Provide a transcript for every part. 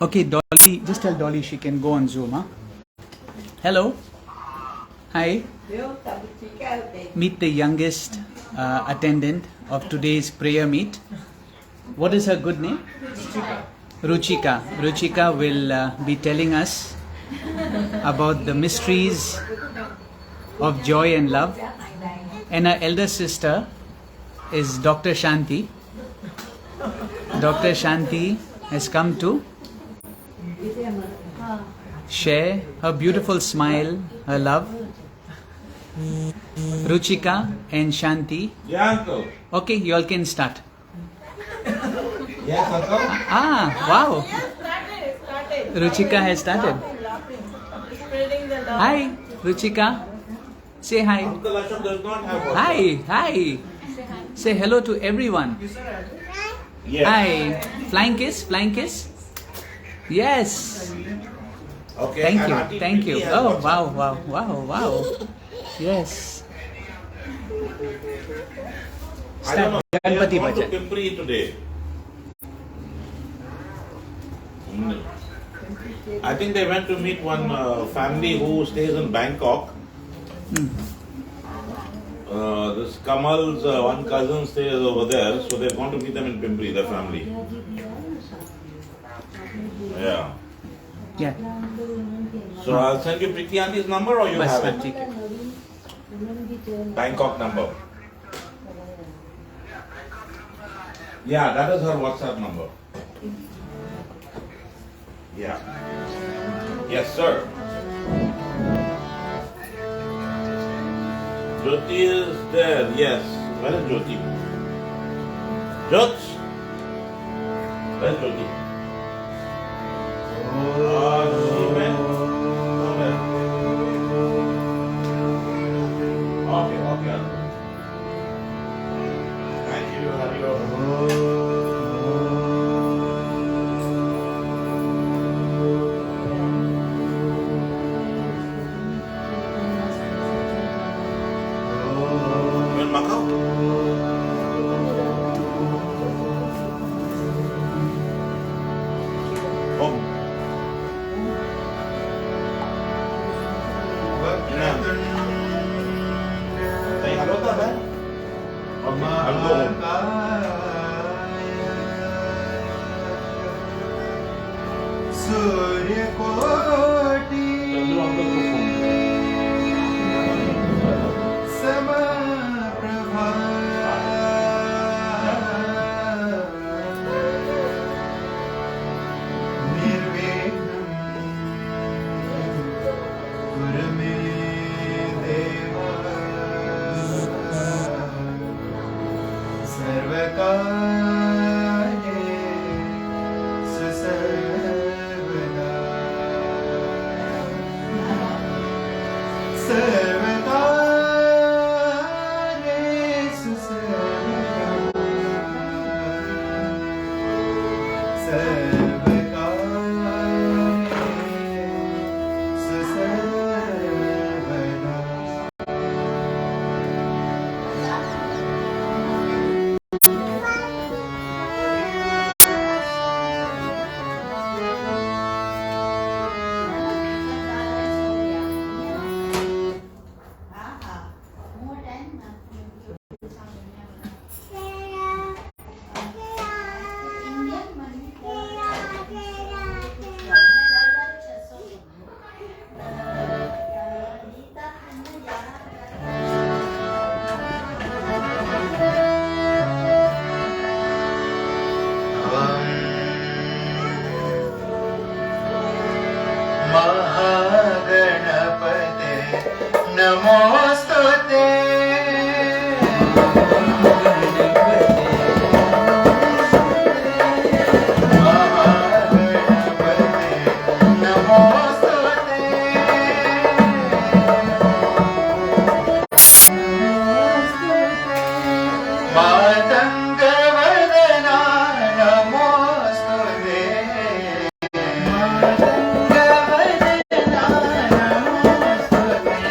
Okay, Dolly, just tell Dolly she can go on Zoom, huh? Hello. Hi. Meet the youngest attendant of today's prayer meet. What is her good name? Ruchika. Ruchika will be telling us about the mysteries of joy and love. And her elder sister is Dr. Shanti. Dr. Shanti has come to share her beautiful smile, her love. Ruchika and Shanti. Yeah, uncle. Okay, you all can start. Yes, uncle. Wow. Started. Ruchika has started. Spreading the love. Hi, Ruchika. Say hi. Uncle Ashok does not have WhatsApp. Hi. Say hello to everyone. Yes. Hi. Flying kiss. Yes. Okay. Thank and you. Auntie Thank Preeti you. has Oh, WhatsApp. wow. Yes. I don't know. They Ganpati have gone to Bhajan. Pimpri today. I think they went to meet one family who stays in Bangkok. This Kamal's one cousin stays over there, so they've gone to meet them in Pimpri, the family. Yeah. Yeah. So I'll send you Preeti Auntie's number or you Bas, have bas, it? ठीक है. Bangkok number. Yeah, that is her WhatsApp number. Yeah. Yes, sir. Jyoti is there. Yes. Where is Jyoti? Jyot? Where is Jyoti? She went somewhere. Okay. Thank you. Hari Om. You in Macau? Oh. Say hello to them. Okay, I'll go home. सूर्यकोटि Chandru uncle को phone. समप्रभा निर्विघ्नं कुरु मे देव सर्वकार्येषु सर्वदा सर्वकार्येषु सर्वदा सर्वकार्येषु सर्वदा महागणपते नमोस्तुते महागणपते नमोस्तुते मातङ्गवदना नमोस्तुते मातङ्गवदना नमोस्तुते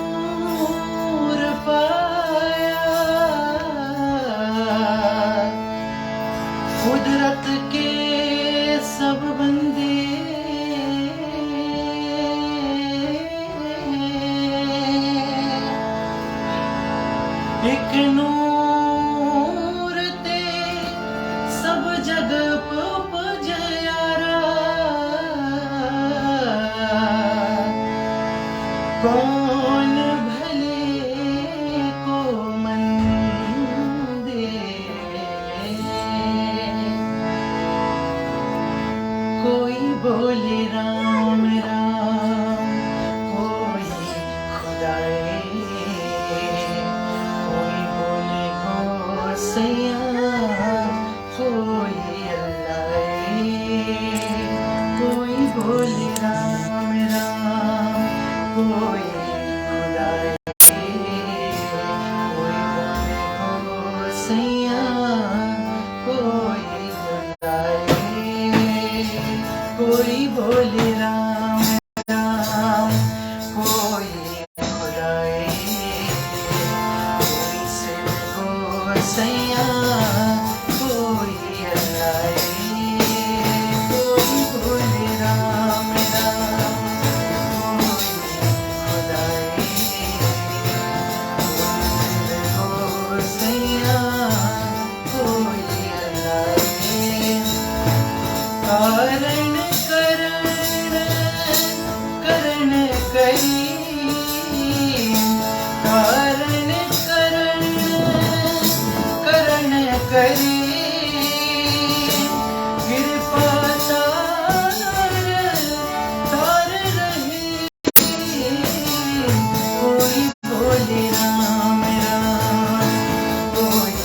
नूर पाया कुदरत के सब बंदे एक नूर ते सब जग पुजयारा कौन भले को मंदे कोई बोले राम राम कोई खुदाए कोई बोले गोसैया कोई अल्लाह कोई बोले राम राम कोई खुदाए कोई बोले गोसैया कोई खुदाए कोई बोले राम राम कोई खुदाए कोई से गोसैया कोई अल्लाह कोई बोले राम राम कोई खुदाए कोई गोसैया कोई अल्लाह कारण करण करी कारण करण करी कृपा तार रही कोई बोले राम राम कोई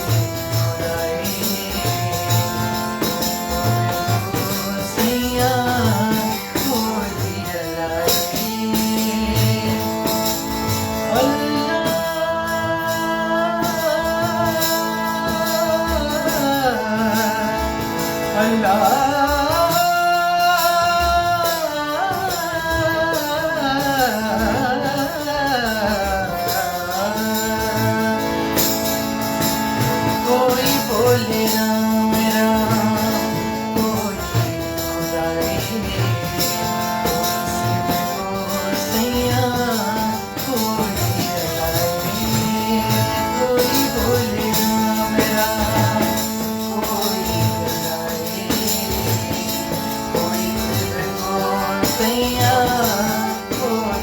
खुदाए गोसैया कोई अल्लाह कोई बोले राम राम कोई खुदाए गोसैया कोई अल्लाह कोई बोले राम राम कोई खुदाए कोई गोसैया कोई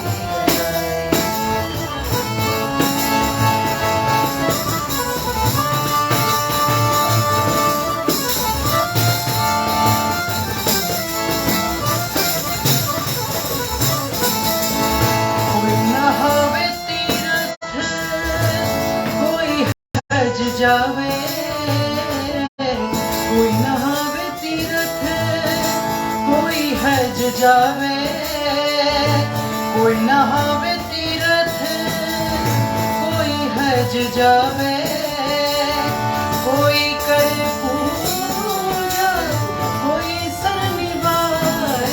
कोई नहावे तीरथ कोई हज जावे कोई नहावे तीरथ कोई हज जावे कोई नहावे तीरथ कोई हज जावे कोई करे पूजा कोई शनिवार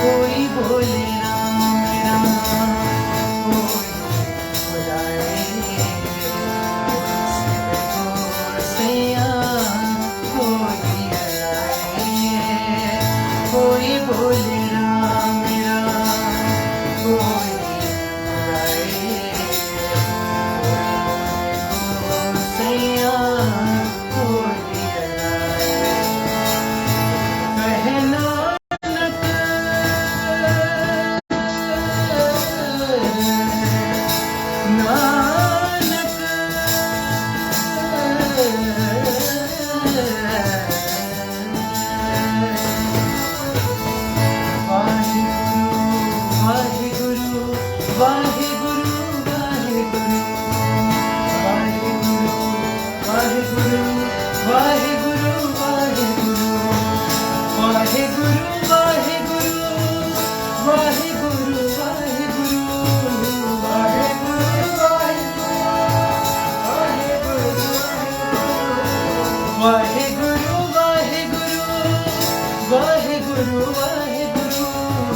कोई बोले राम राम कोई खुदाए गोसैया कोई अल्लाह कोई बोले राम राम कोई खुदाए गोसैया कोई अल्लाह कहे नानक वाहिगुरु वाहिगुरु वाहिगुरु वाहिगुरु ਵਾਹਿਗੁਰੂ ਵਾਹਿਗੁਰੂ ਵਾਹਿਗੁਰੂ ਵਾਹਿਗੁਰੂ ਵਾਹਿਗੁਰੂ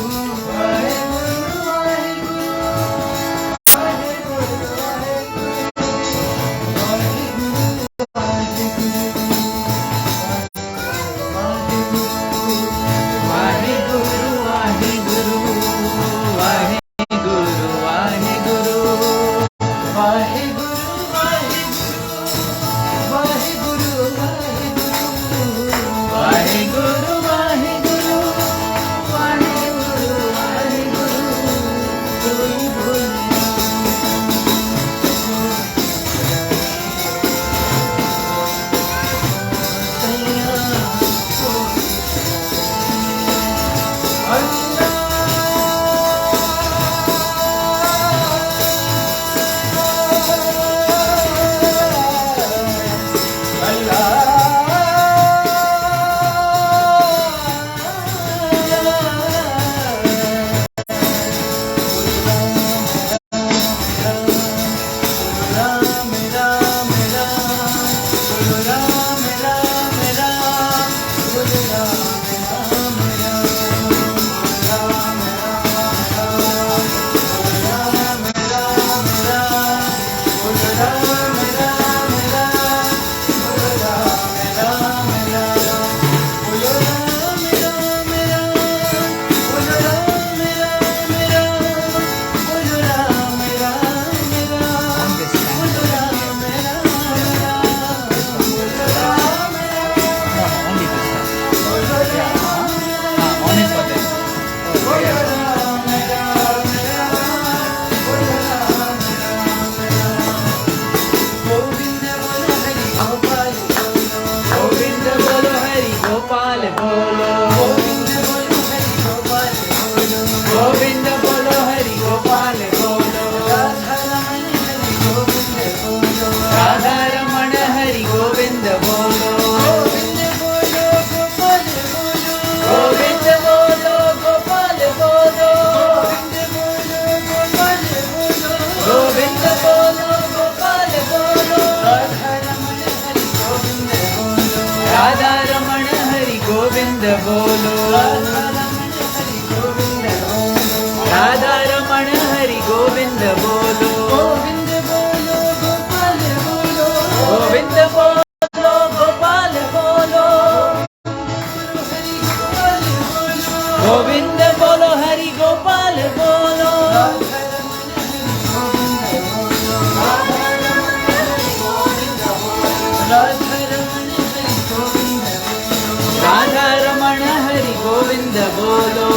बोलो राधा रमण हरि गोविंद बोलो गोविंद बोलो गोपाल बोलो गोविंद बोलो गोपाल बोलो गोविंद बोलो हरि गोपाल बोलो राधा रमण हरि गोविंद बोलो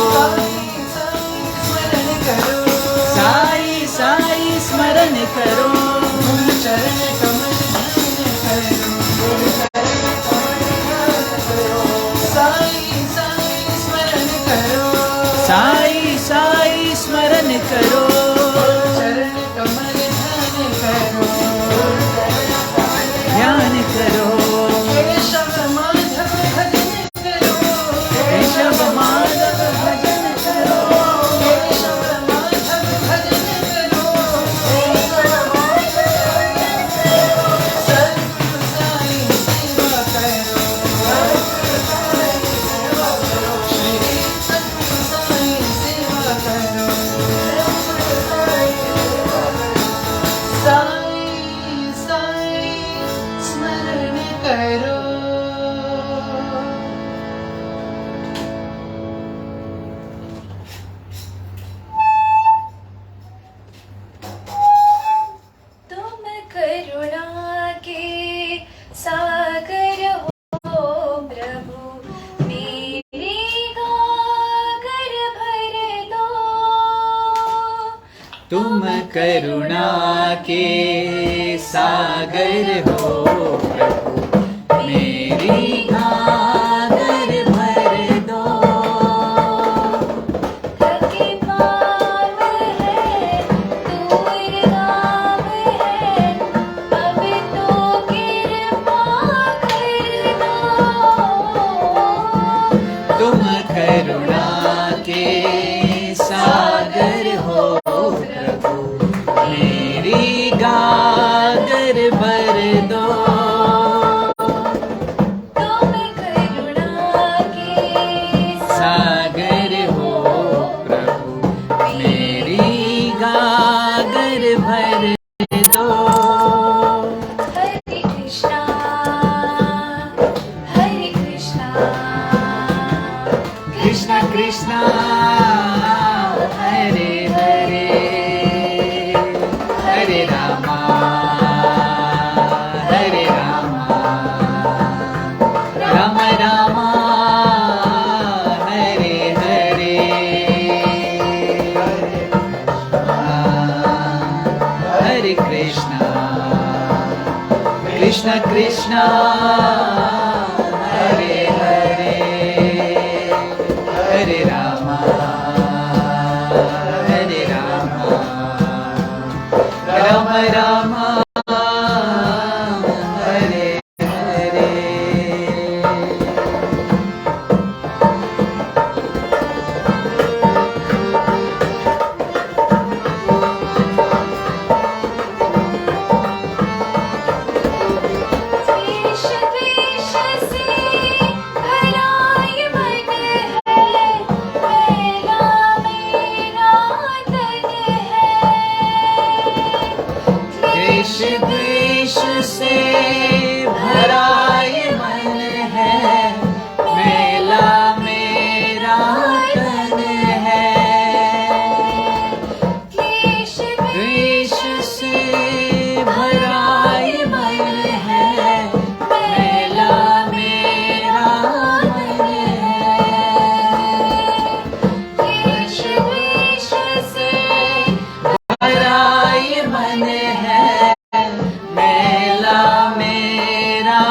साई साई स्मरण करो चरण कमल साई साई स्मरण करो साई साई स्मरण करो चरण कमल ध्यान करो केशव माधव भजन करो केशव माधव भजन करो केशव माधव भजन करो सद्गुरु साई सेवा करो श्री सद्गुरु साई सेवा करो साई साई स्मरण करो तुम करुणा के सागर हो प्रभु मेरे गागर भर दो तुम करुणा के सागर हो प्रभु मेरी घाघर भर दो थके पाँव है दूर गाँव है अब तो कृपा कर दो तुम करुणा के सागर हो प्रभु मेरी गागर भर दो Krishna Krishna, Hare Hare, Hare Rama, Hare Rama, Rama Rama, Hare Hare. देश देश से भरा ये मन है, मेला मेरा तन है। देश देश से भरा ये मन है, मेला मेरा तन है। देश देश से भरा ये मन है, मेला मेरा मन है। देश देश से भरा ये मन है, मेला मेरा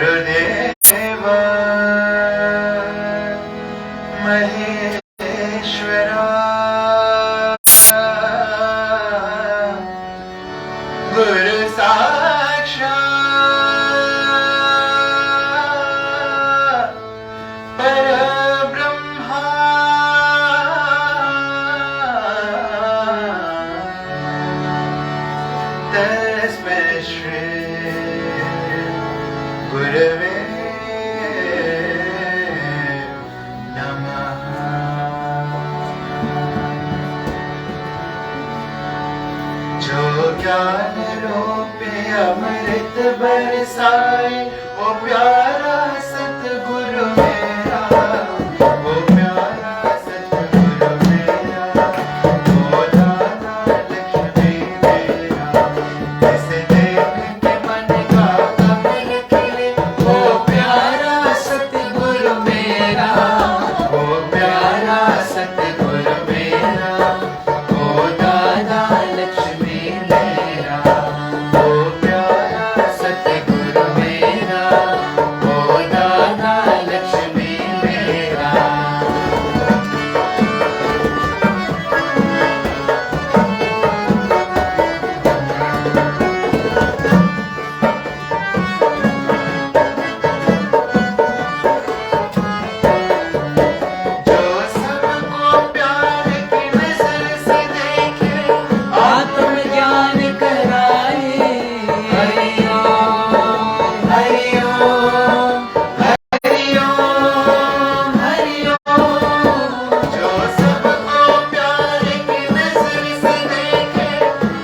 गुरुदेव महेश्वरा गुरु साक्षात् परब्रह्मा तस्मै श्री गुरवे नमः। जो ज्ञान रूपी अमृत बरसाए वो प्यारा सतगुरु मेरा, वो प्यारा सतगुरु मेरा, वो दाता लक्ष्मी मेरा, जिसे देख के मन का कमल खिले, वो प्यारा सतगुरु मेरा, वो प्यारा सतगुरु मेरा, वो दादा लक्ष्मी मेरा, वो प्यारा सतगुरु मेरा, वो दादा लक्ष्मी मेरा। जो सबको प्यार की नजर से देखे, आत्मज्ञान कराए। हरि ओम हरि ओम हरि ओम हरि ओम। जो सबको प्यार की नजर से देखे,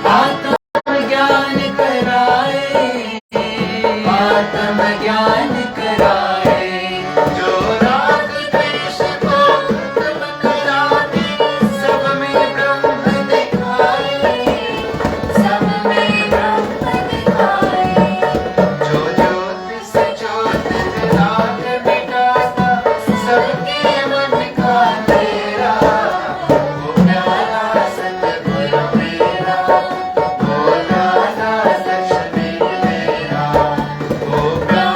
आत्मज्ञान कराए, आत्मज्ञान कराए। जो राग द्वेष को खत्म कराने, सब में ब्रह्म दिखाए, सब में ब्रह्म दिखाए। जो ज्योत से ज्योत जला के मिटाता, सबके मन का तेरा, वो प्यारा सतगुरु मेरा, वो दादा लक्ष्मी मेरा, वो प्यारा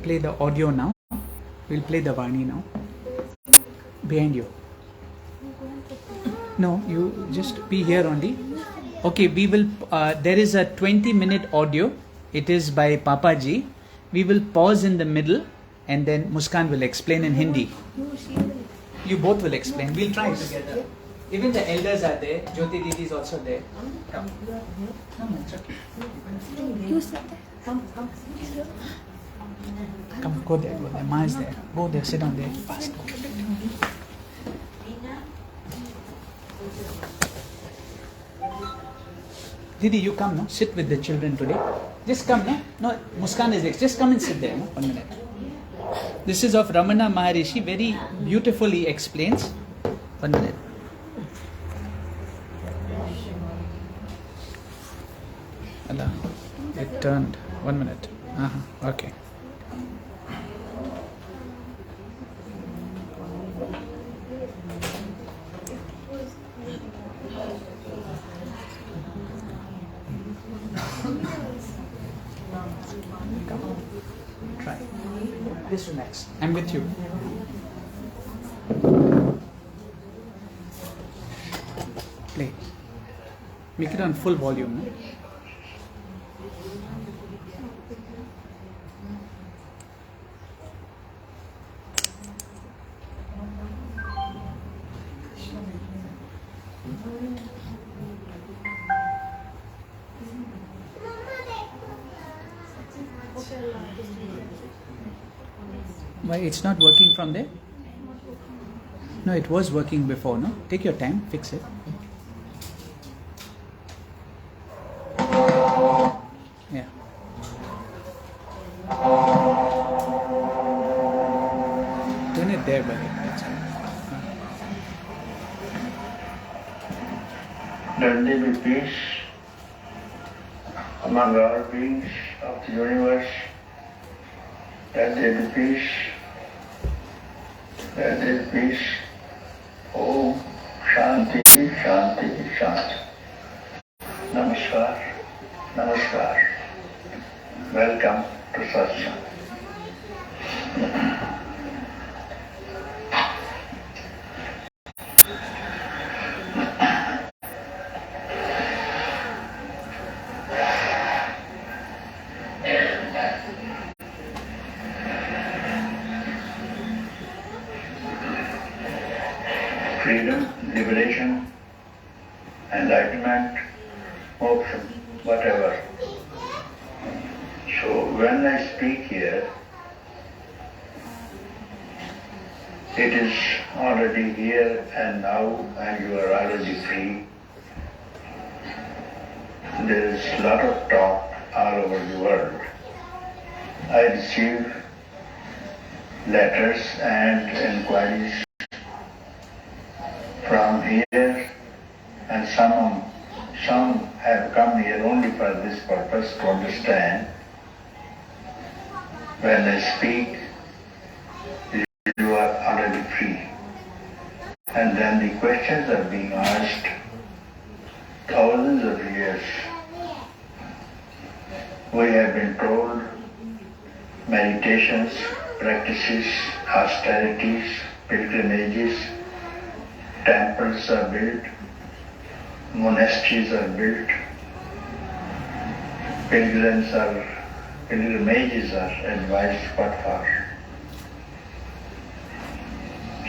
play the audio now. We'll play the Vani now. Behind you. No, you just be here only. Okay, we will. There is a 20-minute audio. It is by Papaji. We will pause in the middle, and then Muskan will explain in Hindi. You both will explain. We'll try together. Even the elders are there. Jyoti Didi is also there. Come. No, it's okay. Come, go there. Go there. Ma is there. Go there. Sit down there. Fast. Go. Didi, you come, no? Sit with the children today. Just come, no? No, Muskan is next. Just come and sit there, no? 1 minute. This is of Ramana Maharishi. Very beautifully explains. 1 minute. Allah, it turned. 1 minute. Okay. Come. Try. This one next. I'm with you. Play. Make it on full volume. No? Why it's not working from there? No, it was working before, no? Take your time, fix it. Yeah. Turn it there, buddy. That's all. Let there be peace among all beings of the universe. Let there be peace. Let there be peace. Om Shanti, Shanti, Shanti. Namaskar, Namaskar. Welcome to Satsang. Freedom, liberation, enlightenment, moksha, whatever. So when I speak here, it is already here and now, and you are already free. There is a lot of talk all over the world. I receive letters and inquiries from here, and some have come here only for this purpose, to understand. When I speak, you are already free. And then the questions are being asked thousands of years. We have been told meditations, practices, austerities, pilgrimages, temples are built, monasteries are built, pilgrimages are advised. What for?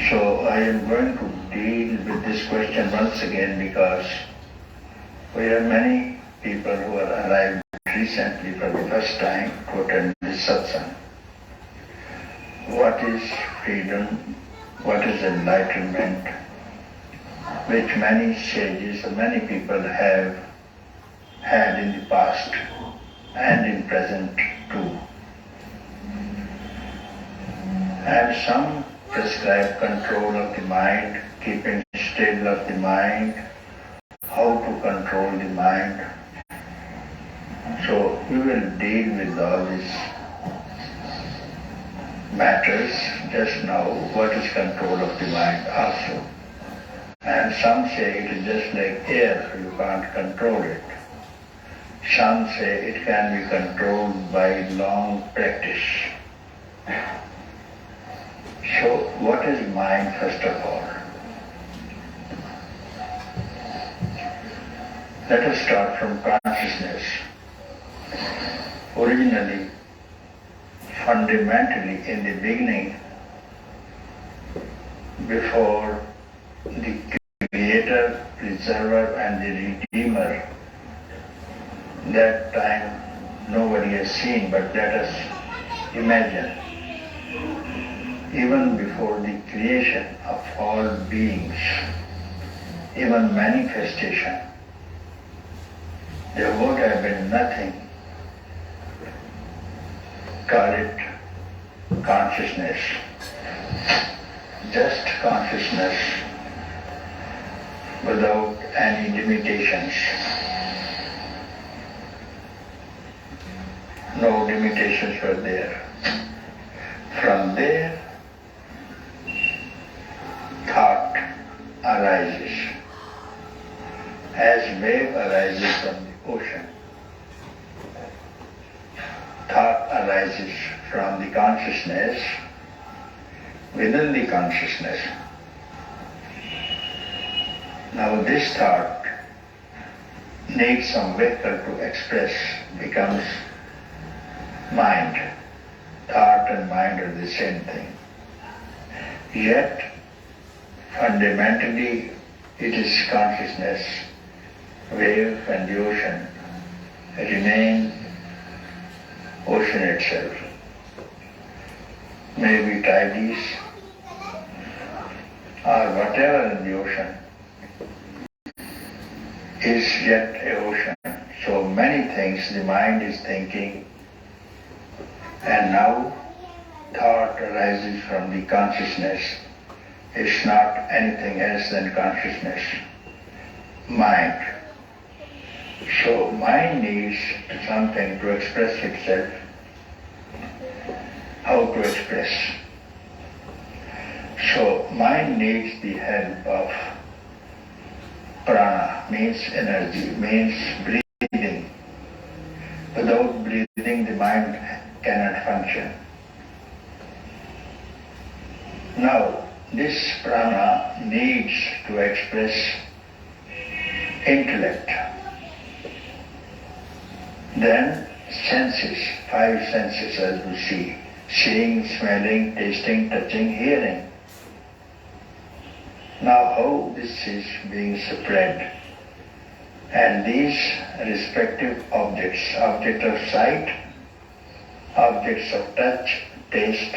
So I am going to deal with this question once again, because we have many people who are arrived recently for the first time to attend this satsang. What is freedom? What is enlightenment? Which many sages, many people have had in the past and in present too. And some prescribe control of the mind, keeping still of the mind, how to control the mind. So we will deal with all these matters just now. What is control of the mind also? And some say it is just like air, you can't control it. Some say it can be controlled by long practice. So, what is mind first of all? Let us start from consciousness. Originally, fundamentally, in the beginning, before the Creator, Preserver and the Redeemer, that time nobody has seen, but let us imagine. Even before the creation of all beings, even manifestation, there would have been nothing. Call it consciousness. Just consciousness without any limitations. No limitations were there. From there, thought arises. As wave arises from the ocean, thought arises from the consciousness, within the consciousness. Now this thought needs some vehicle to express, becomes mind. Thought and mind are the same thing. Yet, fundamentally, it is consciousness. Wave and the ocean remain ocean itself. Maybe tides or whatever in the ocean is yet a ocean. So many things the mind is thinking, and now thought arises from the consciousness. It's not anything else than consciousness, mind. So mind needs something to express itself. How to express? So mind needs the help of prana, means energy, means breathing. Without breathing, the mind cannot function. Now, this prana needs to express intellect. Then senses, 5 senses as we see, seeing, smelling, tasting, touching, hearing. Now how this is being spread, and these respective objects, object of sight, objects of touch, taste,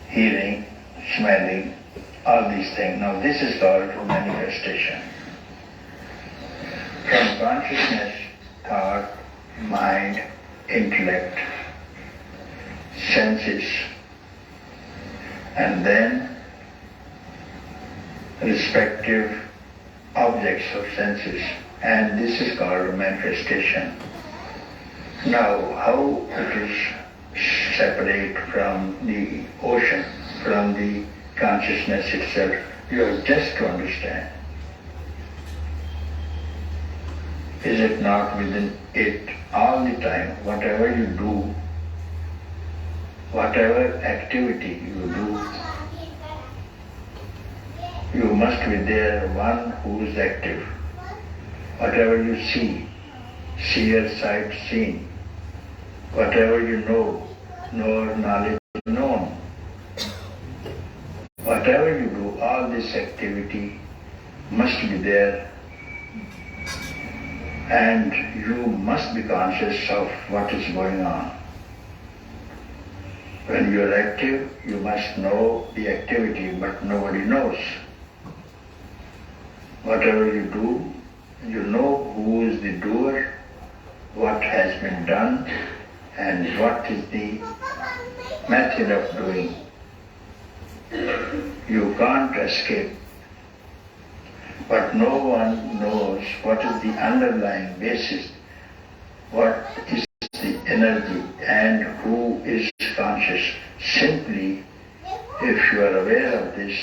hearing, smelling, all these things. Now this is called manifestation. From consciousness, thought, mind, intellect, senses, and then respective objects of senses, and this is called manifestation. Now, how it is separate from the ocean, from the consciousness itself, you have just to understand. Is it not within it all the time? Whatever you do, whatever activity you do, you must be there one who is active. Whatever you see, seer, sight, seen. Whatever you know, knower, knowledge, known. Whatever you do, all this activity must be there, and you must be conscious of what is going on. When you are active, you must know the activity, but nobody knows. Whatever you do, you know who is the doer, what has been done, and what is the method of doing. You can't escape. But no one knows what is the underlying basis, what is the energy, and who is conscious. Simply, if you are aware of this,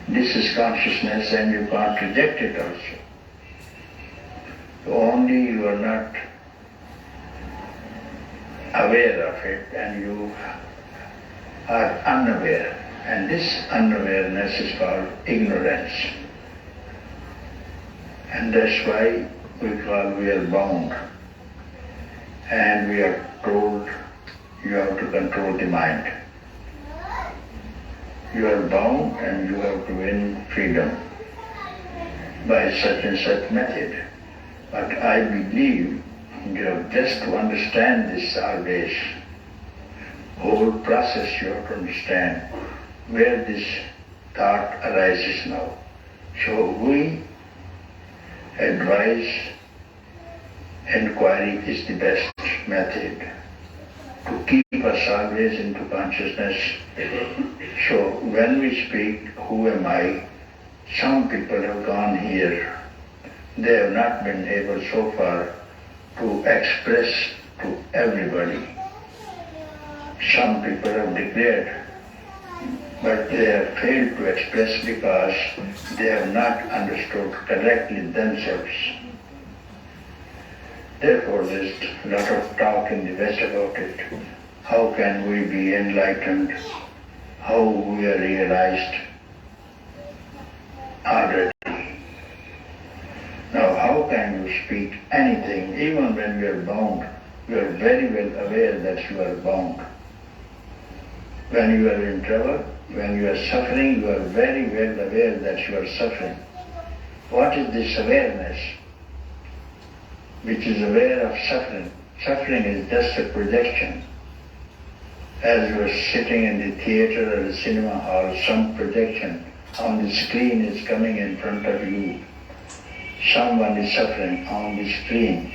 this is consciousness, and you can't reject it also. Only you are not aware of it and you are unaware. And this unawareness is called ignorance. And that's why we are bound. And we are told you have to control the mind. You are bound and you have to win freedom by such and such method. But I believe you have just to understand this always. Whole process you have to understand where this thought arises now. So we advise inquiry is the best method to keep us always into consciousness. So when we speak, who am I? Some people have gone here. They have not been able so far to express to everybody. Some people have declared, but they have failed to express because they have not understood correctly themselves. Therefore, there's a lot of talk in the West about it. How can we be enlightened? How we are realized already. Now, how can you speak anything, even when you are bound? You are very well aware that you are bound. When you are in trouble, when you are suffering, you are very well aware that you are suffering. What is this awareness which is aware of suffering? Suffering is just a projection. As you are sitting in the theater or the cinema hall, some projection on the screen is coming in front of you. Someone is suffering on the screen.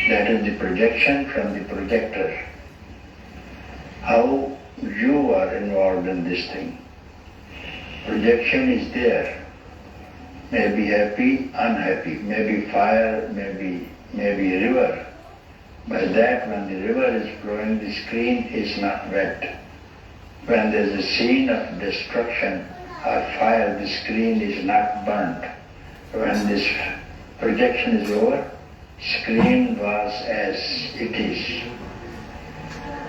That is the projection from the projector. How you are involved in this thing. Projection is there. Maybe happy, unhappy, maybe fire, maybe a river. By that, when the river is flowing, the screen is not wet. When there is a scene of destruction or fire, the screen is not burnt. When this projection is over, screen was as it is.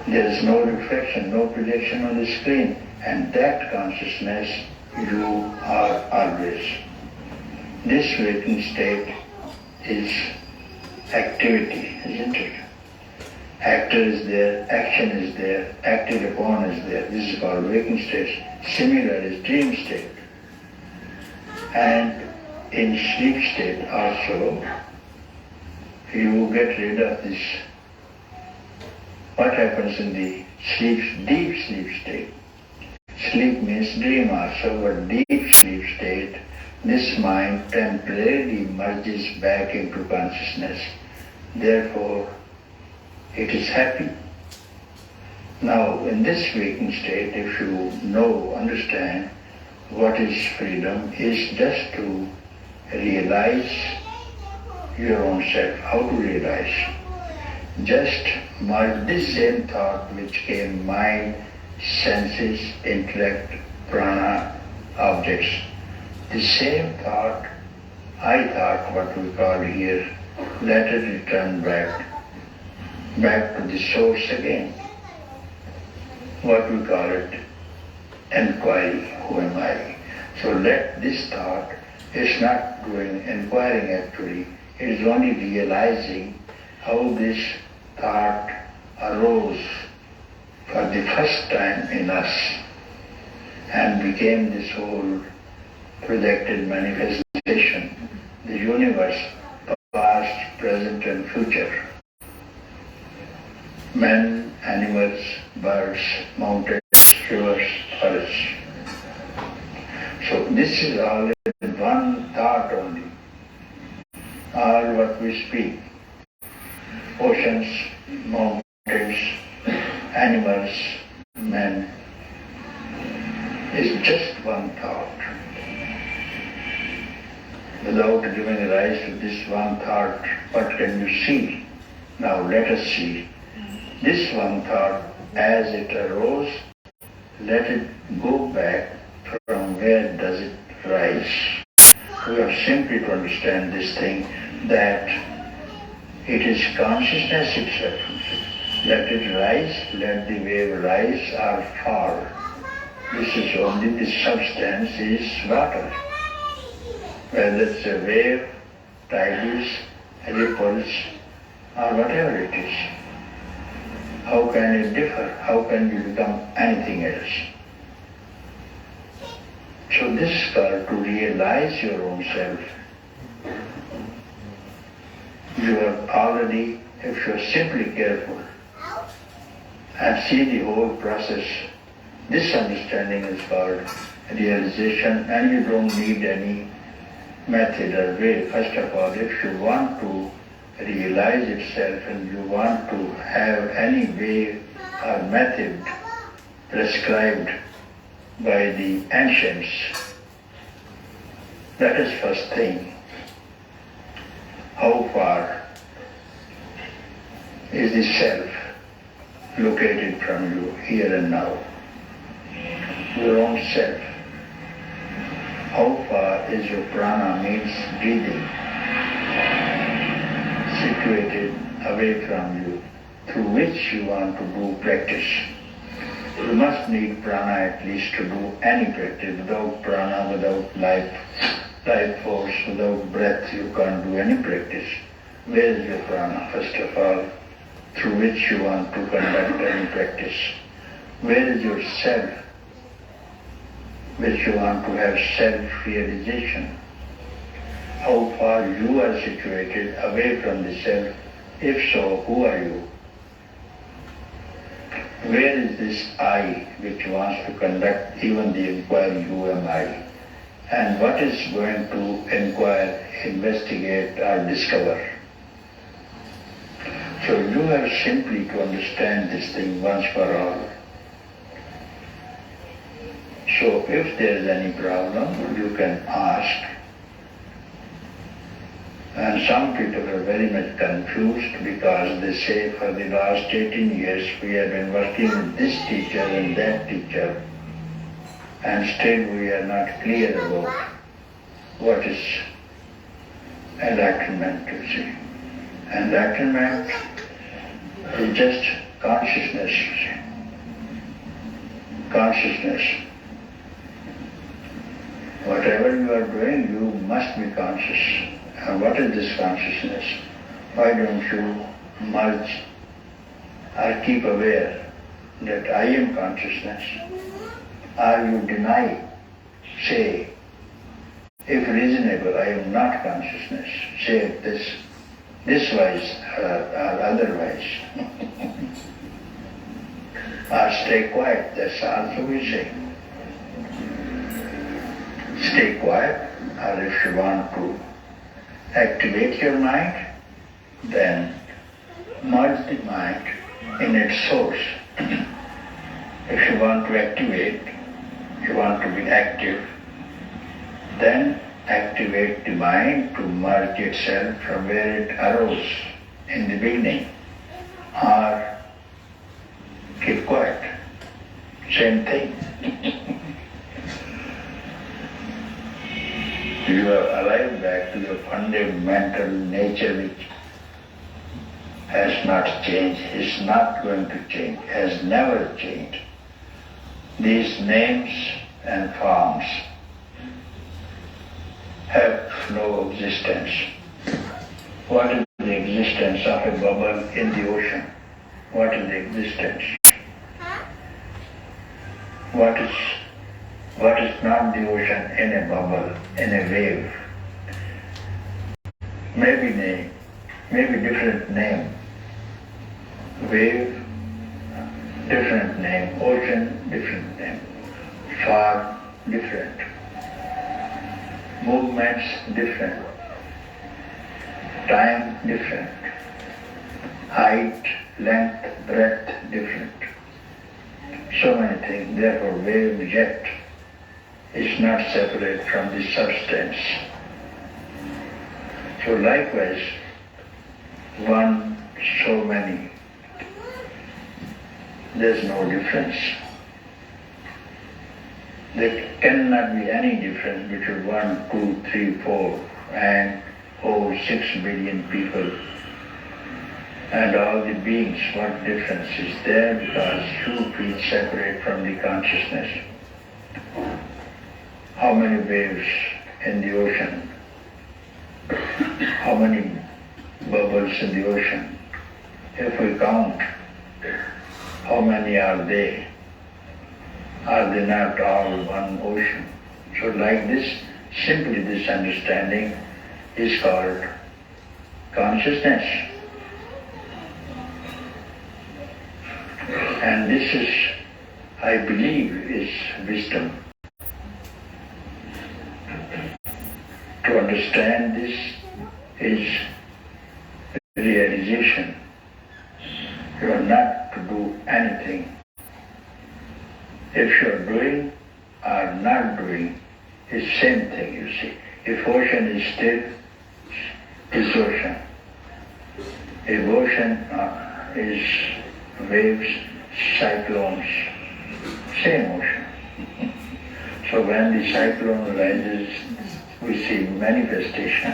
There is no reflection, no projection on the screen, and that consciousness you are always. This waking state is activity, isn't it? Actor is there, action is there, acted upon is there. This is called waking state. Similar is dream state. And in sleep state also, you get rid of this. What happens in the deep sleep state? Sleep means dream also, but deep sleep state, this mind temporarily merges back into consciousness. Therefore, it is happy. Now, in this waking state, if you understand what is freedom, is just to realize your own self. How to realize? Just merge this same thought which came mind, senses, intellect, prana, objects. The same thought, I thought, what we call here, let it return back to the source again. What we call it, inquiry, who am I? So let this thought, is not doing inquiring actually, it is only realizing how this thought arose for the first time in us and became this whole projected manifestation, the universe, past, present and future. Men, animals, birds, mountains, rivers, forests. So this is all in one thought only. All what we speak. Oceans, mountains, animals, men, is just one thought. Without giving rise to this one thought, what can you see? Now let us see. This one thought, as it arose, let it go back from where does it rise. We have simply to understand this thing, that it is consciousness itself Let it rise, let the wave rise or fall. This is only the substance is water. Whether it's a wave, tides, ripples, or whatever it is. How can it differ? How can you become anything else? So this is called to realize your own self. You are already, if you are simply careful and see the whole process, this understanding is called realization, and you don't need any method or way. First of all, if you want to realize itself and you want to have any way or method prescribed by the ancients, that is first thing. How far is the self located from you here and now? Your own self. How far is your prana, means breathing, situated away from you, through which you want to do practice? You must need prana at least to do any practice. Without prana, without life force, without breath, you can't do any practice. Where is your prana, first of all, through which you want to conduct any practice? Where is your self, which you want to have self-realization? How far you are situated away from the self? If so, who are you? Where is this I which wants to conduct even the inquiry, who am I? And what is going to inquire, investigate or discover? So you have simply to understand this thing once for all. So if there is any problem, you can ask. And some people are very much confused because they say for the last 18 years we have been working with this teacher and that teacher, and still we are not clear about what is enlightenment, you see. Enlightenment is just consciousness, you see. Consciousness. Whatever you are doing, you must be conscious. And what is this consciousness? Why don't you merge or keep aware that I am consciousness? Or you deny, say, if reasonable, I am not consciousness. Say it this wise or otherwise. Or stay quiet, that's also we say. Stay quiet, or if you want to activate your mind, then merge the mind in its source. If you want to activate, you want to be active, then activate the mind to merge itself from where it arose in the beginning, or keep quiet. Same thing. You are alive back to your fundamental nature which has not changed, is not going to change, has never changed. These names and forms have no existence. What is the existence of a bubble in the ocean? What is the existence? What is not the ocean in a bubble, in a wave? Maybe different name. Wave, different name. Ocean, different name. Far, different. Movements, different. Time, different. Height, length, breadth, different. So many things. Therefore, wave, jet is not separate from the substance. So likewise, one, so many. There's no difference. There cannot be any difference between 1, 2, 3, 4 and whole 6 billion people and all the beings, what difference is there? Because you feel separate from the consciousness. How many waves in the ocean? How many bubbles in the ocean? If we count, how many are they? Are they not all one ocean? So like this, simply this understanding is called consciousness. And this is, I believe, is wisdom. To understand this is realization. You are not to do anything. If you are doing or not doing, it's same thing, you see. If ocean is still, it's ocean. If ocean is waves, cyclones, same ocean. So when the cyclone rises, we see manifestation.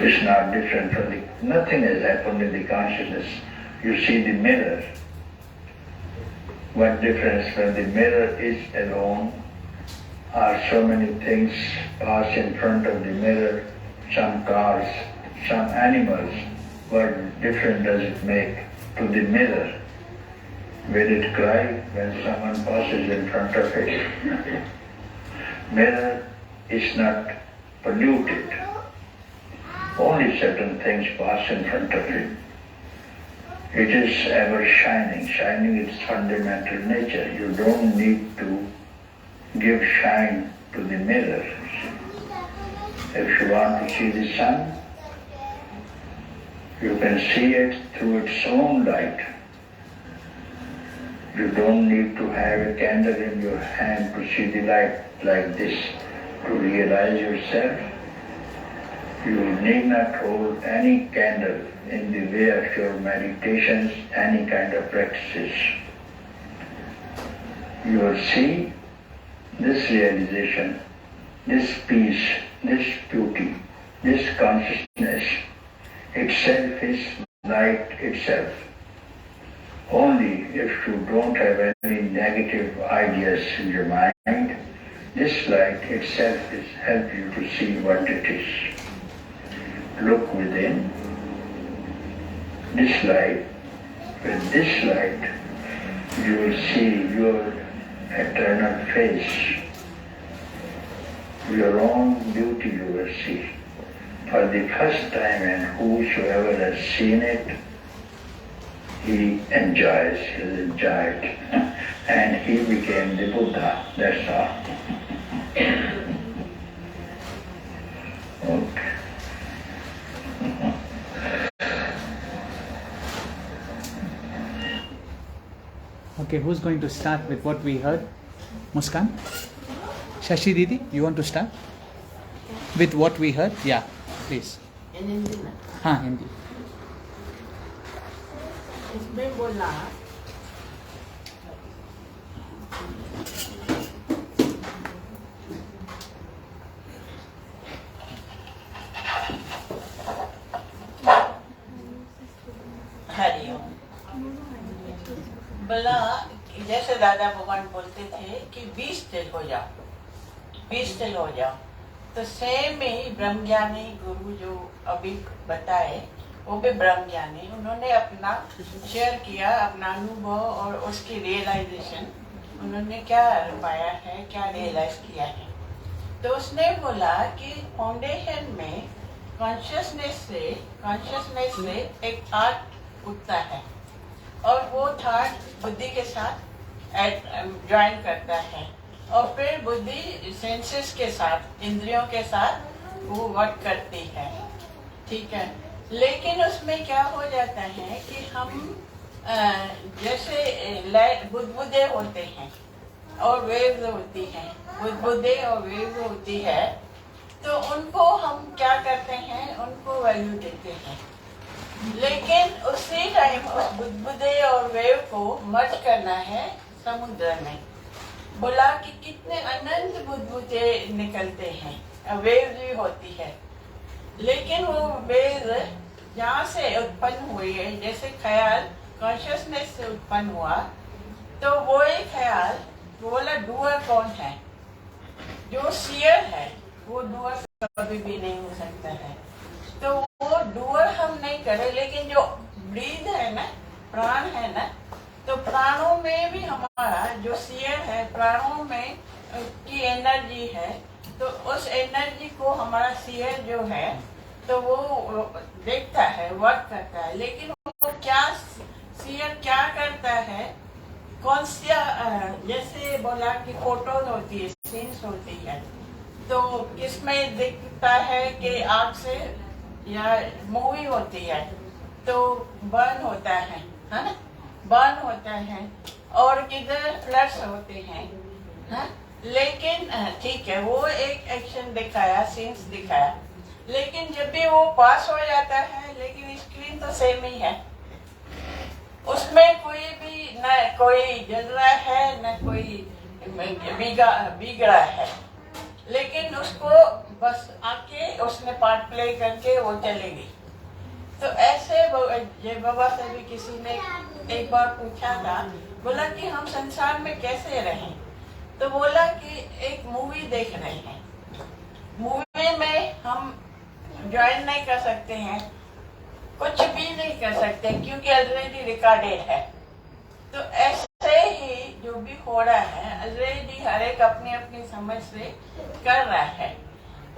It's not different from the, nothing has happened in the consciousness. You see the mirror. What difference when the mirror is alone, or so many things pass in front of the mirror, some cars, some animals, what difference does it make to the mirror? Will it cry when someone passes in front of it? Mirror is not polluted. Only certain things pass in front of it. It is ever shining. Shining is fundamental nature. You don't need to give shine to the mirror. If you want to see the sun, you can see it through its own light. You don't need to have a candle in your hand to see the light like this. To realize yourself, you need not hold any candle in the way of your meditations, any kind of practices. You will see this realization, this peace, this beauty, this consciousness itself is light itself. Only if you don't have any negative ideas in your mind, this light itself is help you to see what it is. Look within. This light, with this light, you will see your eternal face. Your own beauty you will see. For the first time, and whosoever has seen it, he enjoys, he has enjoyed, and he became the Buddha, that's all. Okay. Okay, who's going to start with what we heard? Muskan? Shashi Didi, you want to start? With what we heard? Yeah, please. In Hindi में हाँ, हिंदी. इसमें बोला हरिओम बोला जैसे दादा भगवान बोलते थे कि 20 स्थिर हो जाओ, 20 स्थिर हो जाओ, तो सेम ही ब्रह्मज्ञानी गुरु जो अभी बताए वो भी ब्रह्मज्ञानी, उन्होंने अपना शेयर किया अपना अनुभव और उसकी रियलाइजेशन, उन्होंने क्या पाया है, क्या रियलाइज किया है। तो उसने बोला कि फाउंडेशन में कॉन्शियसनेस से एक थॉट उठता है और वो थॉट बुद्धि के साथ ज्वाइन करता है और फिर बुद्धि सेंसेस के साथ, इंद्रियों के साथ वो वर्क करती है, ठीक है। लेकिन उसमें क्या हो जाता है कि हम जैसे बुदबुदे होते हैं और वेव्स होती हैं, बुदबुदे और वेव्स होती है, तो उनको हम क्या करते हैं, उनको वैल्यू देते हैं। लेकिन उसी टाइम उस बुदबुदे और वेव को मर्ज करना है समुद्र में। बोला कि कितने अनंत बुदबुदे निकलते हैं, वेव भी होती है, लेकिन वो वेव जहाँ से उत्पन्न हुई है, जैसे ख्याल कॉन्शियसनेस से उत्पन्न हुआ, तो वो ही ख्याल, बोला डूअर कौन है? जो सीयर है वो डूअर कभी भी नहीं हो सकता है। तो वो डूअर हम नहीं करे, लेकिन जो ब्रीद है ना, प्राण है ना, तो प्राणों में भी हमारा जो सीयर है, प्राणों में की एनर्जी है, तो उस एनर्जी को हमारा सीयर जो है तो वो देखता है, वर्क करता है। लेकिन वो क्या सीयर क्या करता है, कौन सा, जैसे बोला कि फोटोज होती है, सीन्स होती है, तो किसमें दिखता है कि आँख से, या मूवी होती है तो बर्न होता है ना, बर्न होता है, और किधर फ्लड्स होते हैं, हाँ? लेकिन ठीक है, वो एक एक्शन दिखाया, सीन्स दिखाया, लेकिन जब भी वो पास हो जाता है, लेकिन स्क्रीन तो सेम ही है, उसमें कोई भी न कोई जल रहा है न कोई बिगड़ा है, लेकिन उसको बस आके उसने पार्ट प्ले करके वो चलेगी। तो ऐसे जय बाबा से भी किसी ने एक बार पूछा था, बोला कि हम संसार में कैसे रहें, तो बोला कि एक मूवी देख रहे हैं, मूवी में हम ज्वाइन नहीं कर सकते हैं, कुछ भी नहीं कर सकते क्योंकि ऑलरेडी रिकॉर्डेड है। तो ऐसे ही जो भी हो रहा है ऑलरेडी हर एक अपनी अपनी समझ से कर रहा है,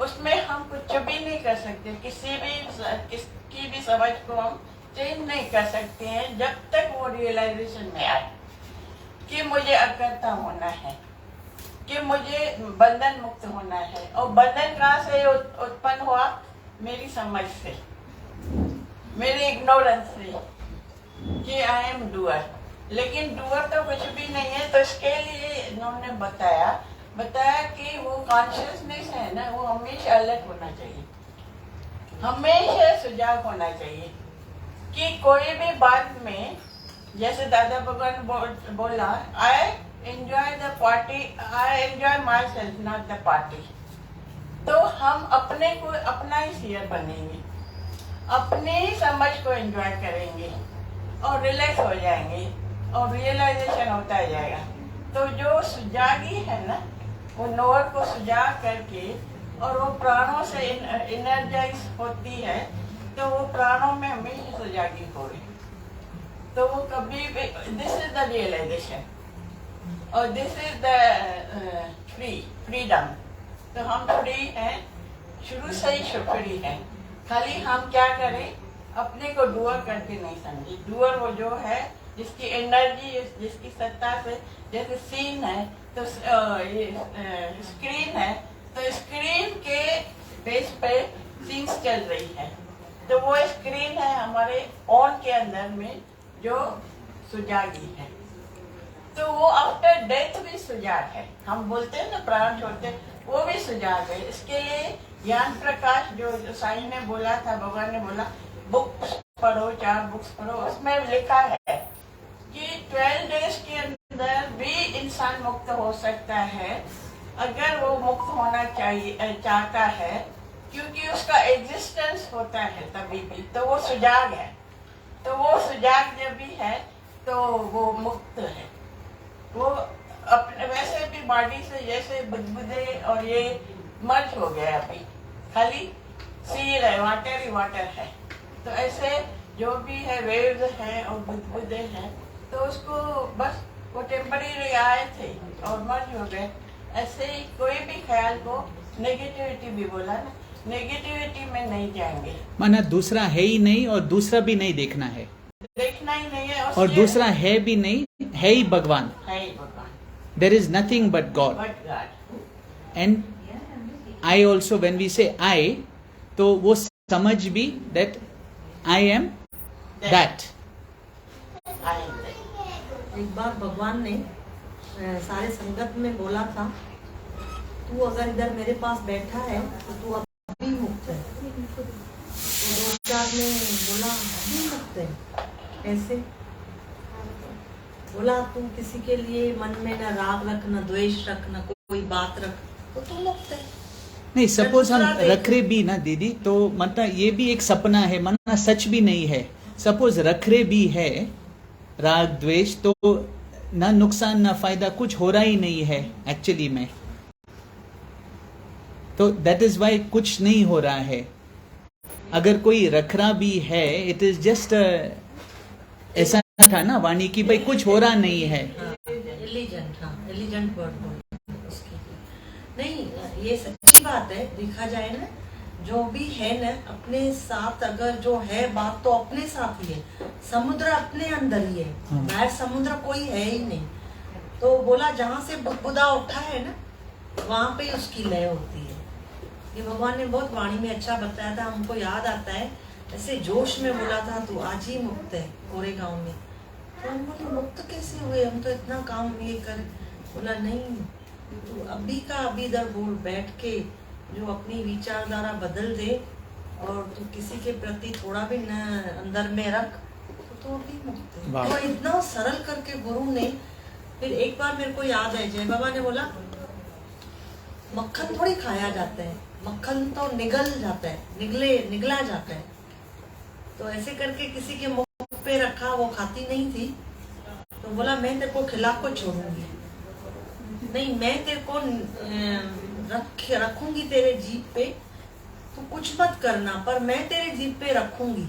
उसमें हम कुछ भी नहीं कर सकते, किसकी भी समझ को हम चेंज नहीं कर सकते हैं जब तक वो रियलाइजेशन में आए कि मुझे अकर्ता होना है, कि मुझे बंधन मुक्त होना है। और बंधन कहाँ से उत्पन्न हुआ? मेरी समझ से, मेरी इग्नोरेंस से कि आई एम डूअर, लेकिन डूअर तो कुछ भी नहीं है। तो इसके लिए इन्होंने बताया कि वो कॉन्शियसनेस है ना, वो हमेशा अलर्ट होना चाहिए, हमेशा सुजाग होना चाहिए कि कोई भी बात में, जैसे दादा भगवान बोला, I enjoy the party, I enjoy my self not the party. तो हम अपने को अपना ही शेयर बनेंगे, अपनी ही समझ को एंजॉय करेंगे और रिलैक्स हो जाएंगे और रियलाइजेशन होता जाएगा। तो जो सुजागी है ना, वो नोर को सुजाग करके और वो प्राणों से एनर्जाइज होती है, तो वो प्राणों में हमेशा सुजागी हो रही, तो वो कभी भी, दिस इज द रियलाइजेशन और दिस इज द फ्रीडम। तो हम फ्री हैं, शुरू से ही फ्री हैं, खाली हम क्या करें, अपने को डूअर करके नहीं समझे। डूअर वो जो है जिसकी एनर्जी, जिसकी सत्ता से, जैसे सीन है तो ये स्क्रीन है, तो स्क्रीन के बेस पे सीन्स चल रही है, तो वो स्क्रीन है हमारे ऑन के अंदर में जो सुजागी है, तो वो आफ्टर डेथ भी सुजाग है। हम बोलते हैं ना प्राण छोड़ते, वो भी सुजाग है। इसके लिए ज्ञान प्रकाश जो साईं ने बोला था, भगवान ने बोला बुक्स पढ़ो, 4 बुक्स पढ़ो, उसमें लिखा है कि 12 डेज के अंदर भी इंसान मुक्त हो सकता है अगर वो मुक्त होना चाहता है, क्योंकि उसका एग्जिस्टेंस होता है तभी भी, तो वो सुजाग है। तो वो सुजाग जब भी है तो वो मुक्त है। वो अपने वैसे भी बॉडी से जैसे बुदबुदे और ये मर्ज हो गया, अभी खाली सील है, वाटर ही वाटर है। तो ऐसे जो भी है वेव्स हैं और बुदबुदे हैं, तो उसको बस वो टेम्परेरी आए थे और मर्ज हो गए। ऐसे ही कोई भी ख्याल को नेगेटिविटी भी बोला ना, नेगेटिविटी में नहीं जाएंगे, माना दूसरा है ही नहीं और दूसरा भी नहीं देखना है, देखना ही नहीं है, और दूसरा है भी नहीं, है ही भगवान। है ही भगवान, There is nothing but God. But God. And I also, when we say I, तो वो समझ भी that I am that. एक बार भगवान ने सारे संगत में बोला था, तू अगर इधर मेरे पास बैठा है तो तू अभी मुक्त है। तो 2-4 ने बोला अभी मुक्त है कैसे? बोला तू किसी के लिए मन में न राग रख, न द्वेष रख, न कोई बात रख, तो तू मुक्त है। नहीं, सपोज हम दूसरा देख- रख रहे भी ना दीदी, तो मतलब ये भी एक सपना है, मतलब सच भी नहीं है। सपोज रख रहे भी है राग द्वेष, तो ना नुकसान ना फायदा, कुछ हो रहा ही नहीं है एक्चुअली में। तो दैट इज वाई कुछ नहीं हो रहा है। अगर कोई रख रहा भी है, इट इज जस्ट ऐसा था ना वाणी की, भाई कुछ हो रहा नहीं है। एलिजेंट, हाँ एलिजेंट वर्ड बोल उसकी। नहीं, ये सच्ची बात है, देखा जाए ना, जो भी है ना अपने साथ, अगर जो है बात तो अपने साथ ही है। समुद्र अपने अंदर ही है, बाहर समुद्र कोई है ही नहीं। तो बोला जहाँ से बुदबुदा उठा है ना, वहां पे उसकी लय होती है। ये भगवान ने बहुत वाणी में अच्छा बताया था, हमको याद आता है। ऐसे जोश में बोला था तू आज ही मुक्त है कोरेगांव में। तो हम बोले मुक्त कैसे हुए, हम तो इतना काम ये कर। बोला नहीं, तू अभी का अभी इधर बोल बैठ के जो अपनी विचारधारा बदल दे, और तू किसी के प्रति थोड़ा भी न अंदर में रख, तो अभी मुक्त है। वाह। तो इतना सरल करके गुरु ने, फिर एक बार मेरे को याद है जय बाबा ने बोला मक्खन थोड़ी खाया जाता है, मक्खन तो निगल जाता है, निगला जाता है। तो ऐसे करके किसी के मुख पे रखा, वो खाती नहीं थी, तो बोला मैं तेरे को खिला को छोड़ूंगी नहीं, मैं तेरे को रखूंगी तेरे जीभ पे, तू कुछ मत करना, पर मैं तेरे जीभ पे रखूंगी।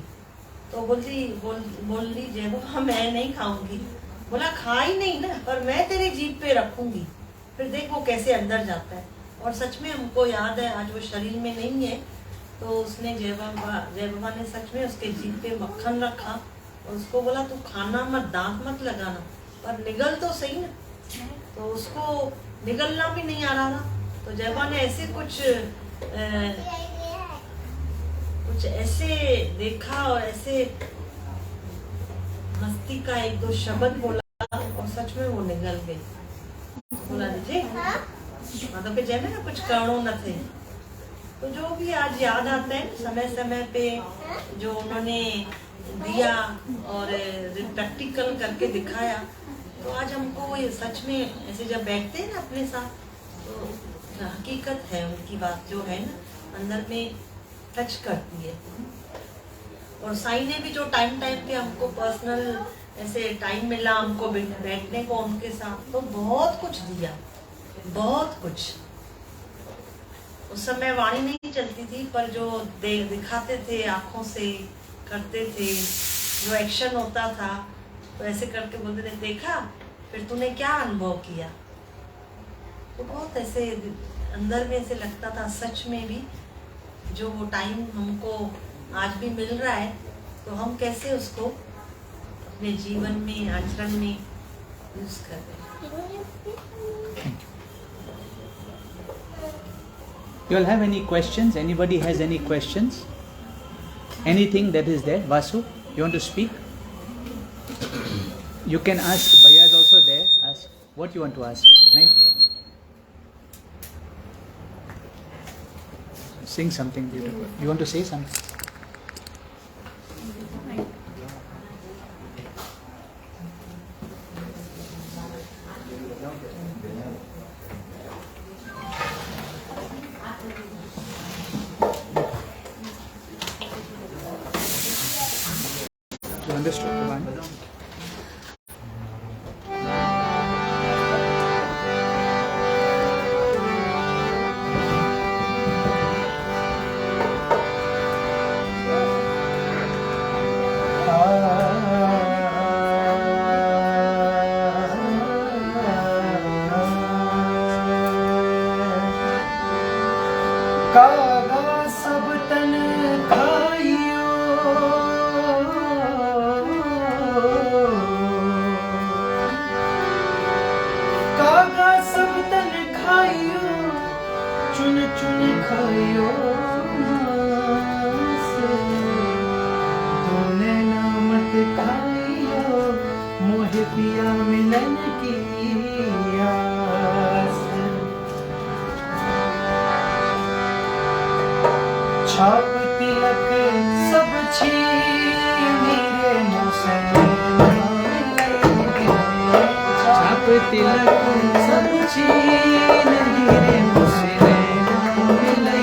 तो बोल रही जय बाबा मैं नहीं खाऊंगी। बोला खा ही नहीं ना, पर मैं तेरे जीभ पे रखूंगी, फिर देख वो कैसे अंदर जाता है। और सच में हमको याद है, आज वो शरीर में नहीं है, तो उसने जय बाबा ने सच में उसके जीभ पे मक्खन रखा और उसको बोला तू खाना मत, दांत मत लगाना, पर निगल तो सही ना। तो उसको निगलना भी नहीं आ रहा था। तो जय बाबा ने ऐसे कुछ ऐसे देखा और ऐसे मस्ती का एक दो शब्द बोला और सच में वो निगल गई। बोला दीजिए माता पे जय ना कुछ करो न थे। तो जो भी आज याद आता है समय समय पे जो उन्होंने दिया और प्रैक्टिकल करके दिखाया, तो आज हमको ये सच में ऐसे जब बैठते हैं ना अपने साथ, तो हकीकत है उनकी बात जो है ना अंदर में टच करती है। और साईं ने भी जो टाइम पे हमको पर्सनल ऐसे टाइम मिला हमको बैठने को उनके साथ, तो बहुत कुछ दिया, बहुत कुछ। उस समय वाणी नहीं चलती थी, पर जो दिखाते थे आंखों से, करते थे, जो एक्शन होता था, तो ऐसे करके बोलते थे देखा फिर तूने क्या अनुभव किया। तो बहुत ऐसे अंदर में ऐसे लगता था सच में भी जो वो टाइम हमको आज भी मिल रहा है, तो हम कैसे उसको अपने जीवन में आचरण में यूज कर रहे हैं। You all have any questions? Anybody has any questions? Anything that is there? Vasu, you want to speak? You can ask. Bhaiya is also there. Ask what you want to ask. Nahi? Sing something beautiful. You want to say something? You understood, Bhavan? कागा सब तन खाइयो, कागा सब तन खाइयो, चुन चुन खाइयो तूने नामत खाइयो, मोह पिया मिलन की आस। छाप तिलक सब छीन मेरे मुँह से, छाप तिलक सब छीन मेरे मुँह से मिले।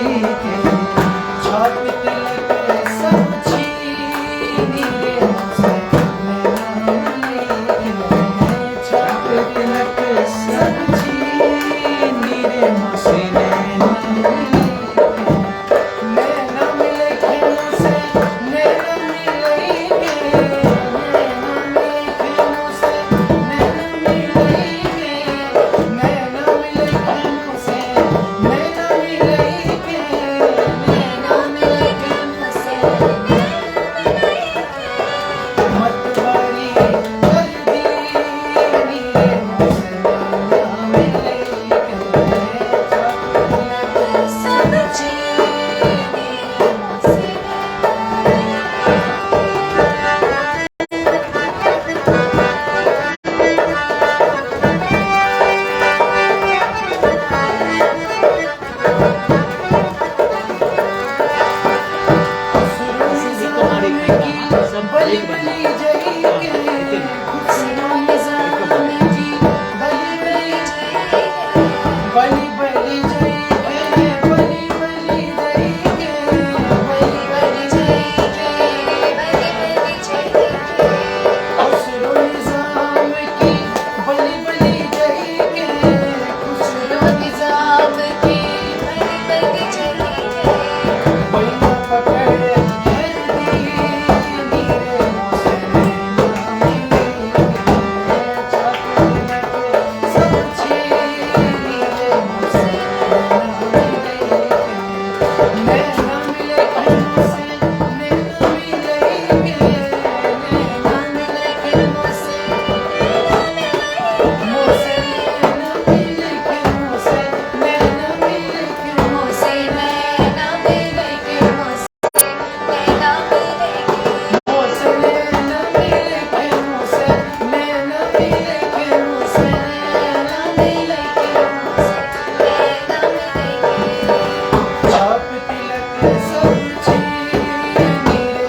बलि बलि जय के खुशियों निजाम की बलि बलि बलि बलि जय के बलि बलि जय के बलि बलि जय के खुशियों निजाम की बलि बलि जय के खुशियों निजाम की बैना पकड़ हर दी नीरे मौसम सब छीन नीरे मौसम मैं ना मिले मुझसे मैं ना मिले मुझसे ना मिले मुझसे मैं ना मिले छाप तिलक सब छीन नीरे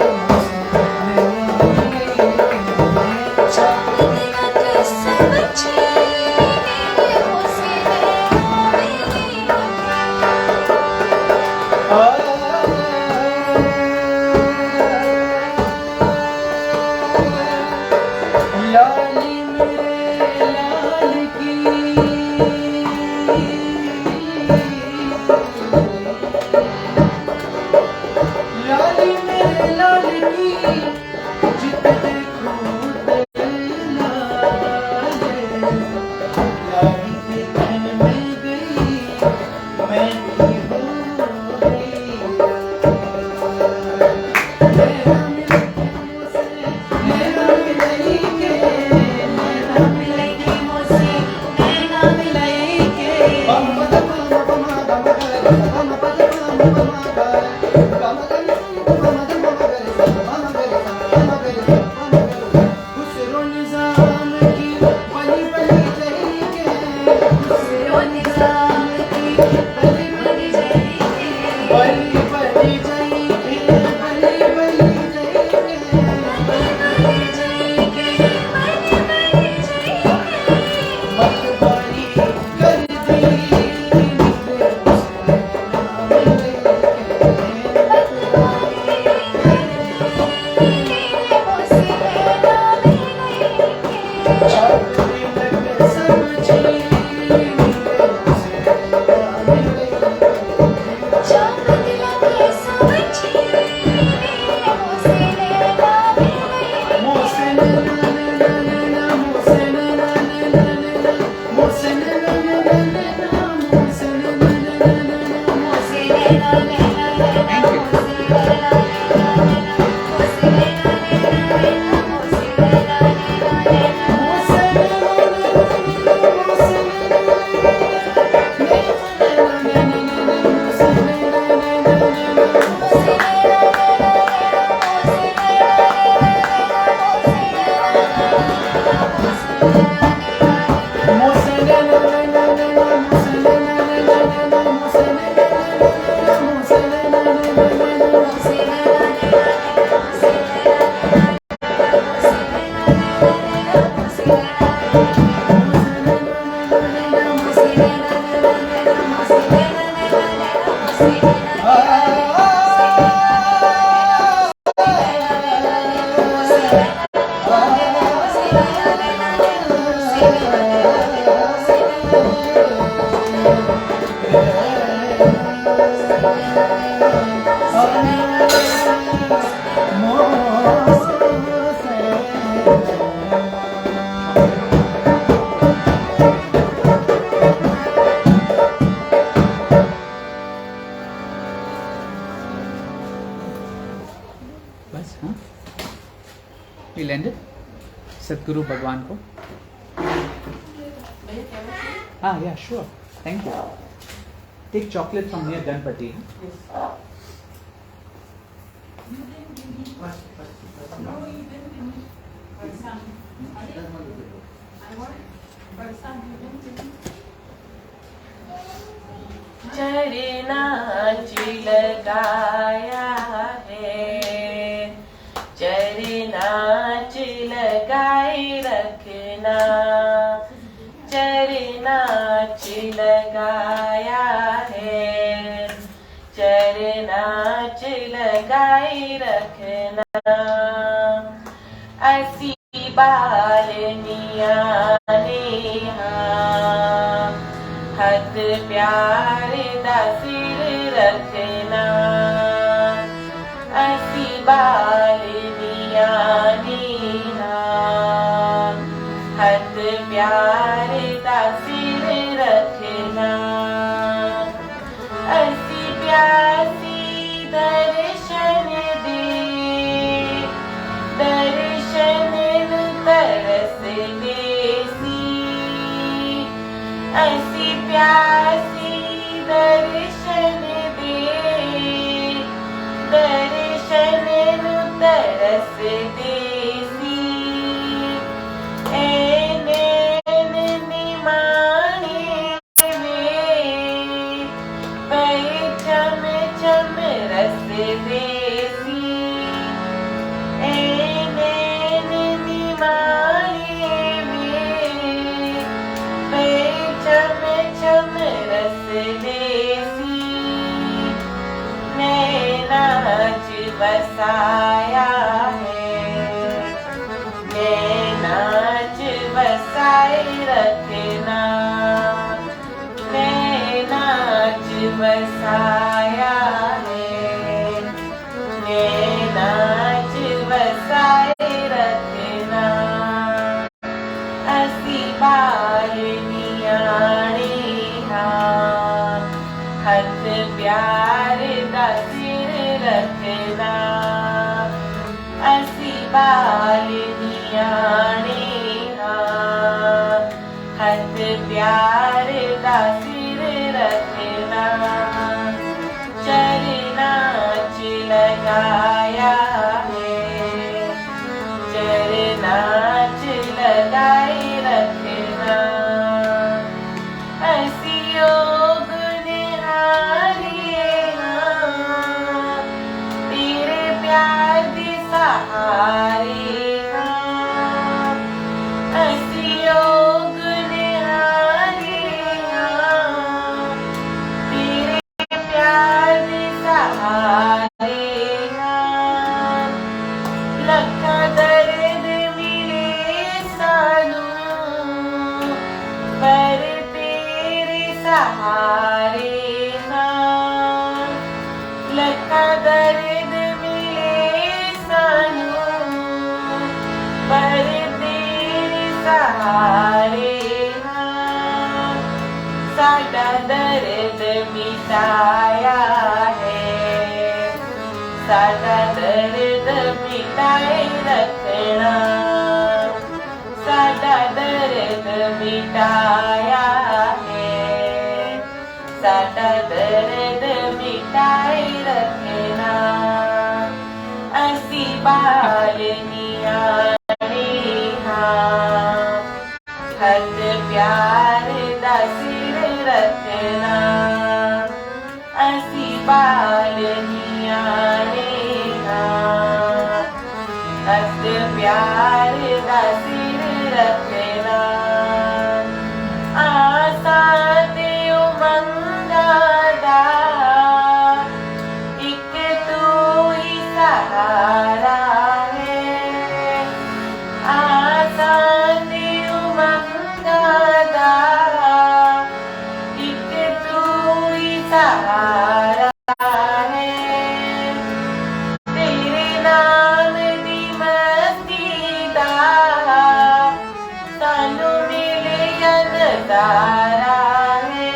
लाली मेरे लाल की लाली मेरे लाल की जित देखो लाली के तन में गई मैं भी हो गई मेरा मिले के खुसरो निजाम की बलि बलि जय के बलि बलि जय के बलि बलि जय के मतवारी कर दी सब बस हाँ we'll end it. सतगुरु भगवान को हाँ yeah sure thank you. Take chocolate from near Ganpati. चरना लगाया है चरना लगाए रखना ऐसी बालनिया नेहा हद प्यार दा सिर रखना ऐसी बालनिया नेहा हद प्यार दा सिर रखना ऐसी प्यासी दर्शन दे दर्शन नु तरस देसी ऐसी प्यासी दर्शन दे दर्शन नु तरस देसी नैन निमाने में पै चम चम रस देसी नैन निमाने में पै चम चम रस देसी नैना च बसाया है नैना च बसाए रखना नैना च बसाया है नैना च बसाए रखना ऐसी बालनिया नेहा हद प्यार दा सिर रखना ऐसी बालनिया नेहा हद प्यार दा सिर रखना चरना च लगाया है चरना च लगाए रखना ऐसी योग निहारिए हाँ तेरे प्यार दी सहारे हाँ ऐसी योग निहारिए हाँ तेरे प्यार दी सहारे हाँ लखा दर्द मिले सानू पर तेरे सहारे हाँ लखा दर्द मिले सानू पर तेरे सहारे हाँ साडा दर्द मिटाया है साडा दर्द मिटाए रखना साडा दर्द मिटाया है साडा दर्द मिटाए रखना ऐसी बालनिया नेहा हद प्यार दा सिर रखना ऐसी बालनिया नेहा हद प्यार दा सिर रखना आसा ते उमंगा दा एक तू ही सहारा है आसा ते उमंगा दा एक तू ही सहारा है तेरे नाम दी मस्ती दा सानू मिले नज़ारा है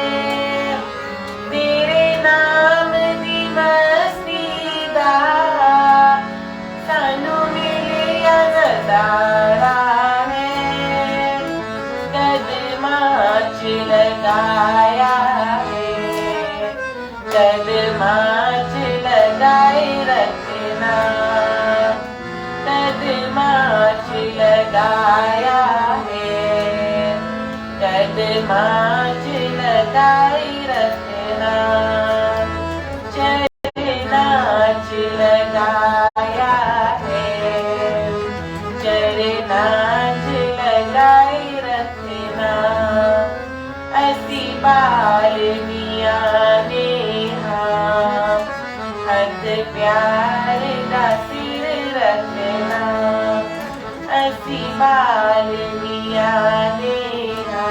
तेरे नाम दी मस्ती दा सानू मिले नज़ारा है कदमां च लगाया है कदमां च लगाए रखना कदमां च लगाया है कदमां च लगाए रखना चरना च लगाया है चरना च लगाए रखना ऐसी बालनिया नेहा हद प्यार दा सिर रखना असी बाल मिया देना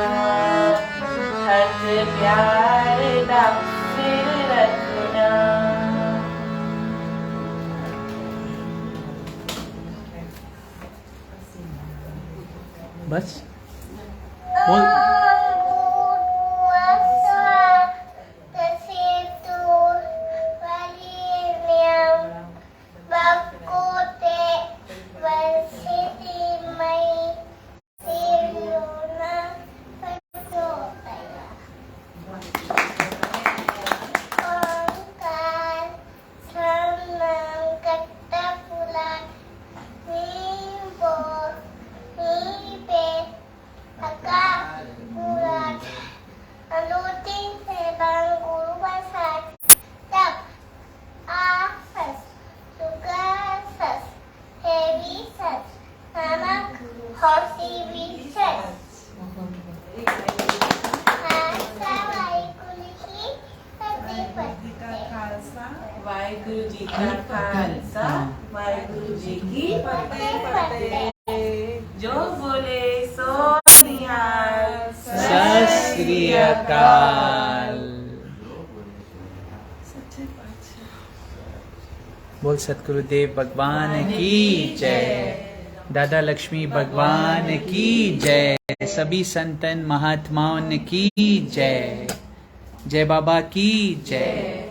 हथ प्यार दा सिर रखना। बस बोल। वाहिगुरु जी का खालसा वाहिगुरु जी की फतेह। जो बोले सो निहाल सत श्री अकाल। बोल सतगुरुदेव भगवान की जय। दादा लक्ष्मी भगवान की जय। सभी संतन महात्माओं की जय। जय बाबा की जय।